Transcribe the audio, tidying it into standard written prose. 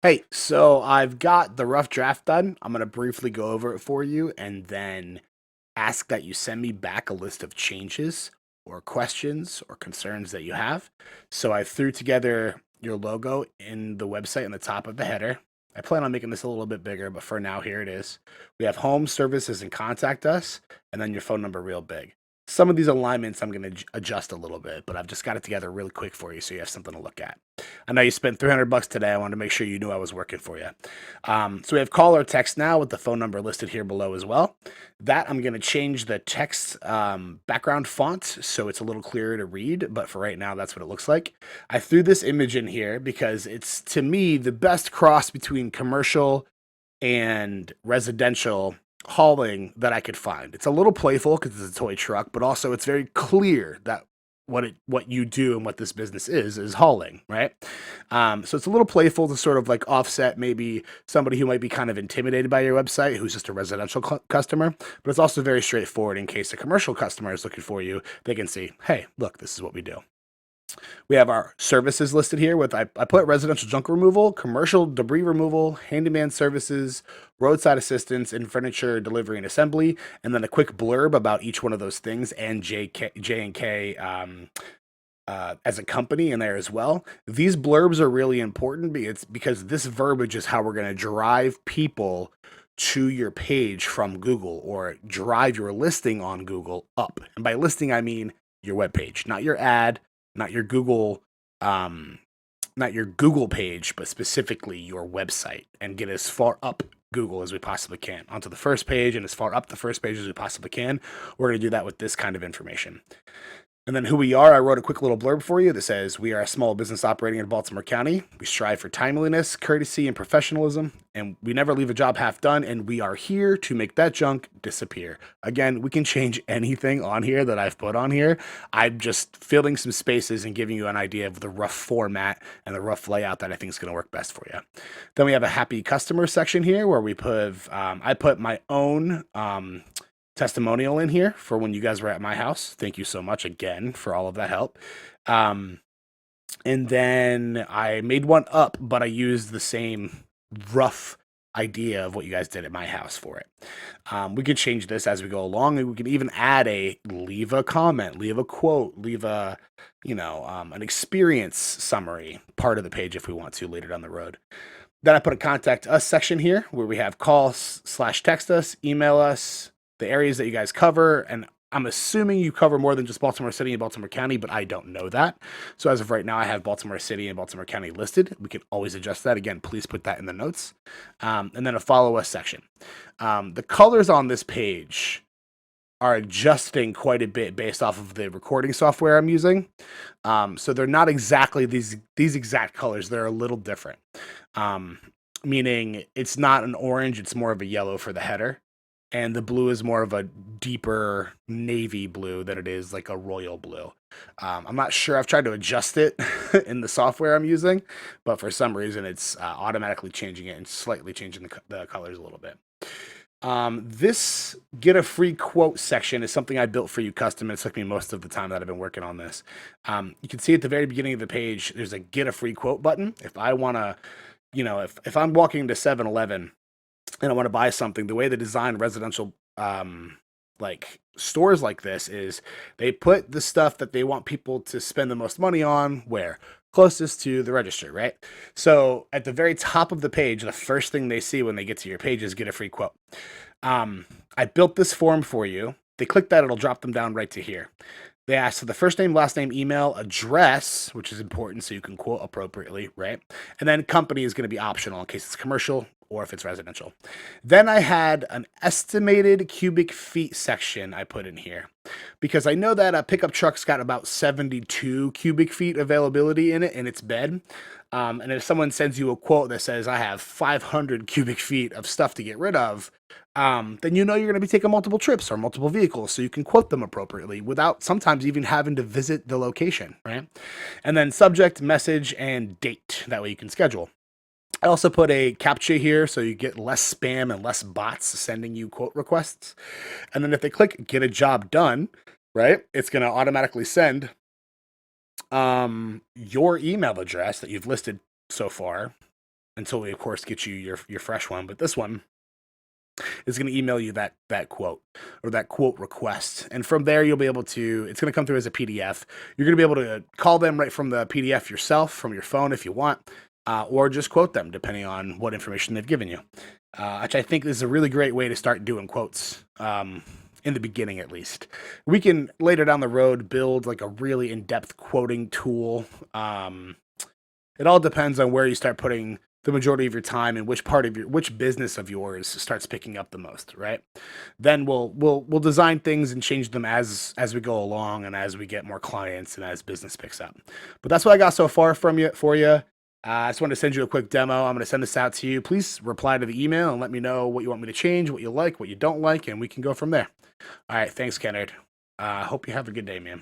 Hey, so I've got the rough draft done. I'm going to briefly go over it for you and then ask that you send me back a list of changes or questions or concerns that you have. So I threw together your logo in the website in the top of the header. I plan on making this a little bit bigger, but for now, here it is. We have home, services, and contact us, and then your phone number real big. Some of these alignments I'm going to adjust a little bit, but I've just got it together really quick for you so you have something to look at. I know you spent $300 today. I wanted to make sure you knew I was working for you. So we have call or text now with the phone number listed here below as well. That I'm going to change the text background font so it's a little clearer to read, but for right now, that's what it looks like. I threw this image in here because it's, to me, the best cross between commercial and residential hauling that I could find. It's a little playful because it's a toy truck, but also it's very clear that what you do and what this business is hauling, right? So it's a little playful to sort of like offset maybe somebody who might be kind of intimidated by your website who's just a residential customer, but it's also very straightforward in case a commercial customer is looking for you. They can see, hey, look, this is what we do. We have our services listed here with I put residential junk removal, commercial debris removal, handyman services, roadside assistance, and furniture delivery and assembly, and then a quick blurb about each one of those things and J and K as a company in there as well. These blurbs are really important because this verbiage is how we're going to drive people to your page from Google or drive your listing on Google up. And by listing, I mean your web page, not your ad, not your Google, um, not your Google page, but specifically your website, and get as far up Google as we possibly can onto the first page and as far up the first page as we possibly can. We're going to do that with this kind of information. And then who we are, I wrote a quick little blurb for you that says, we are a small business operating in Baltimore County. We strive for timeliness, courtesy, and professionalism, and we never leave a job half done, and we are here to make that junk disappear. Again, we can change anything on here that I've put on here. I'm just filling some spaces and giving you an idea of the rough format and the rough layout that I think is going to work best for you. Then we have a happy customer section here where we put, I put my own testimonial in here for when you guys were at my house. Thank you so much again for all of that help. Um, and then I made one up, but I used the same rough idea of what you guys did at my house for it. We could change this as we go along, and we can even add leave a comment, leave a quote, leave a, an experience summary part of the page if we want to later down the road. Then I put a contact us section here where we have call/text us, email us, the areas that you guys cover, and I'm assuming you cover more than just Baltimore City and Baltimore County, but I don't know that. So as of right now, I have Baltimore City and Baltimore County listed. We can always adjust that. Again, please put that in the notes. And then a follow us section. The colors on this page are adjusting quite a bit based off of the recording software I'm using. So they're not exactly these exact colors. They're a little different. Meaning it's not an orange, it's more of a yellow for the header. And the blue is more of a deeper navy blue than it is like a royal blue. I'm not sure. I've tried to adjust it in the software I'm using, but for some reason it's automatically changing it and slightly changing the colors a little bit. This get a free quote section is something I built for you custom. It took me most of the time that I've been working on this. You can see at the very beginning of the page, there's a get a free quote button. If I want to, if I'm walking to 7-Eleven and I want to buy something, the way they design residential like stores like this is they put the stuff that they want people to spend the most money on where closest to the register, right? So at the very top of the page, the first thing they see when they get to your page is get a free quote. I built this form for you. They click that, it'll drop them down right to here. They ask for the first name, last name, email, address, which is important so you can quote appropriately, right? And then company is going to be optional in case it's commercial or if it's residential. Then I had an estimated cubic feet section I put in here because I know that a pickup truck's got about 72 cubic feet availability in it in its bed. And if someone sends you a quote that says, I have 500 cubic feet of stuff to get rid of, then you know you're going to be taking multiple trips or multiple vehicles, so you can quote them appropriately without sometimes even having to visit the location, right? And then subject, message, and date. That way you can schedule. I also put a CAPTCHA here so you get less spam and less bots sending you quote requests. And then if they click get a job done, right, it's going to automatically send your email address that you've listed so far until we, of course, get you your fresh one. But this one is going to email you that quote or that quote request, and from there you'll be able to. It's going to come through as a PDF. You're going to be able to call them right from the PDF yourself from your phone if you want, or just quote them depending on what information they've given you. Which I think is a really great way to start doing quotes. In the beginning, at least, we can later down the road build like a really in-depth quoting tool. It all depends on where you start putting the majority of your time and which business of yours starts picking up the most, right? Then we'll design things and change them as we go along and as we get more clients and as business picks up. But that's what I got so far from you for you. I just wanted to send you a quick demo. I'm going to send this out to you. Please reply to the email and let me know what you want me to change, what you like, what you don't like, and we can go from there. All right. Thanks, Kennard. Hope you have a good day, man.